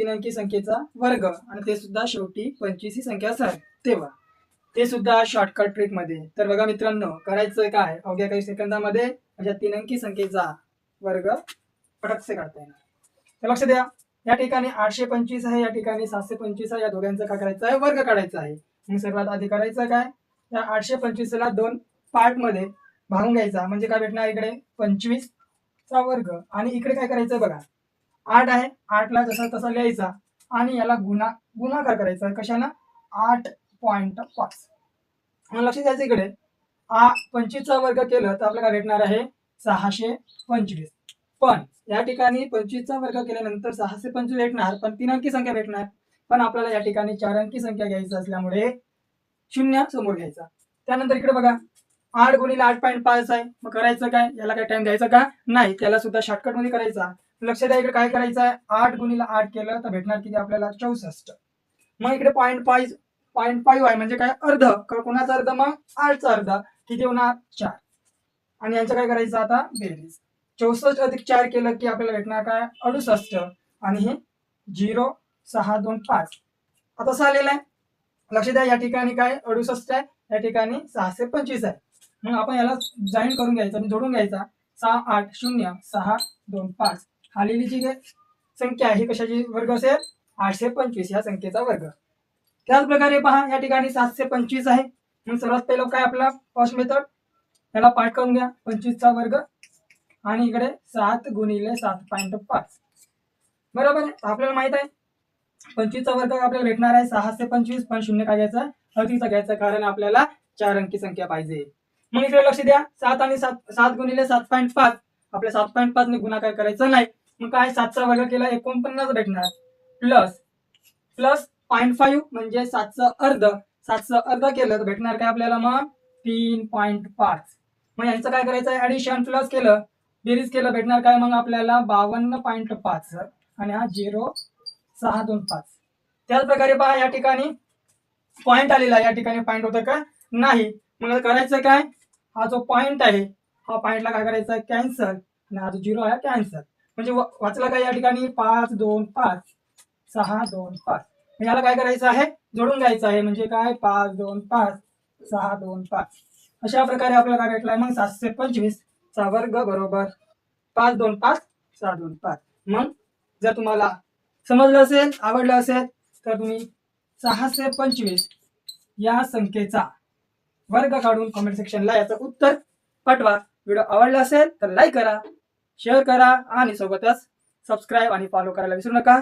3 अंकी संख्येचा वर्ग आणि ते सुद्धा शेवटी 25 ही संख्या असेल तेव्हा, ते सुद्धा शॉर्टकट ट्रिक मध्ये. तर बघा मित्रांनो, करायचं काय, अवघ्या काही सेकंदामध्ये अशा 3 अंकी संख्येचा वर्ग पटकसे काढता येणार. तर लक्ष द्या, या ठिकाणी 825 आहे, या ठिकाणी 725 आहे, या दोघांचा काय करायचं आहे, वर्ग काढायचा आहे. मग सर्वात आधी करायचं काय, या 825 ला 2 पार्ट मध्ये भागून घ्यायचा. म्हणजे काय भेटणार, इकडे 25 चा वर्ग आणि इकडे काय करायचं बघा, 8 आहे, 8 ला जसा तसा लिहायचा आणि याला गुणाकार करायचा. कशाला, 8.5. मग लक्ष द्यायचं, इकडे 25 चा वर्ग केलं तर आपल्याला भेटणार आहे 625. पण या ठिकाणी 25 चा वर्ग केल्यानंतर 625 भेटणार, पण 3 अंकी संख्या भेटणार. पण आपल्याला या ठिकाणी 4 अंकी संख्या घ्यायची असल्यामुळे शून्य समोर घ्यायचा. त्यानंतर इकडे बघा, 8 गुणिले 8.5 आहे. मग करायचं काय, याला काय टाइम द्यायचा का नाही, त्याला सुद्धा शॉर्टकट मध्ये करायचा. लक्ष द्या, इकडे काय करायचं आहे, 8 गुणिले 8 केलं तर भेटणार किती आपल्याला, 64. मग इकडे 0.5 आहे म्हणजे काय, अर्ध. कोणाचा अर्ध, मग 8चा अर्ध, किती होणार, 4. आणि यांचं काय करायचं आता, बेरीज. 64 अधिक 4 केलं की आपल्याला भेटणार काय, 68. आणि हे 0.625 आता असं आलेलं आहे. लक्ष द्या, या ठिकाणी काय 68 आहे, या ठिकाणी 625 आहे. मग आपण याला जॉईन करून घ्यायचं आणि जोडून घ्यायचा. 6806225 खालीली जी संख्या आहे ही कशाची वर्ग असेल, 825 या संख्येचा वर्ग. त्याच प्रकारे पहा, या ठिकाणी 725 आहे. मग सर्वात पहिलं काय, आपला फर्स्ट मेथड, याला पार्ट करून घ्या, 25 चा वर्ग आणि इकडे 7 गुणिले 7.5 बरोबर आहे. आपल्याला माहित आहे 25 चा वर्ग आपल्याला भेटणार आहे 625, पण शून्य काय घ्यायचा, अधिकचा घ्यायचा, कारण आपल्याला 4 अंकी संख्या पाहिजे. मग इकडे लक्ष द्या, 7 आणि 7 गुणिले 7.5 आपल्या 7.5 ने गुणाकार करायचा नाही. मग काय, 7 चा वर्ग केला 49 भेटणार, प्लस 0.5 म्हणजे 7चं अर्ध. 7चं अर्ध केलं तर भेटणार काय आपल्याला, मग 3.5. मग यांचं काय करायचं आहे, ऍडिशन प्लस केलं, बेरीज केलं, भेटणार काय मग आपल्याला 52.5 आणि हा 0.625. त्याच प्रकारे पहा, या ठिकाणी पॉइंट आलेला, या ठिकाणी पॉइंट होतं का नाही. मग करायचं काय, हा जो पॉइंट आहे, हा पॉइंटला काय करायचं आहे, कॅन्सल, आणि हा जो 0 आहे कॅन्सल. म्हणजे वाचला काय, या ठिकाणी 5 2 5 6 2 5. याला काय करायचं आहे, जोडून घ्यायचं आहे. म्हणजे काय, 5 2 5 6 2 5. अशा प्रकारे आपल्याला काय भेटलाय, मग 725 चा वर्ग बरोबर 5 2 5 6 2 5. मग जर तुम्हाला समजलं असेल, आवडलं असेल, तर तुम्ही 625 या संख्येचा वर्ग काढून कमेंट सेक्शनला याचं उत्तर पाठवा. व्हिडिओ आवडला असेल तर लाईक करा, शेअर करा आणि सोबतच सबस्क्राईब आणि फॉलो करायला विसरू नका.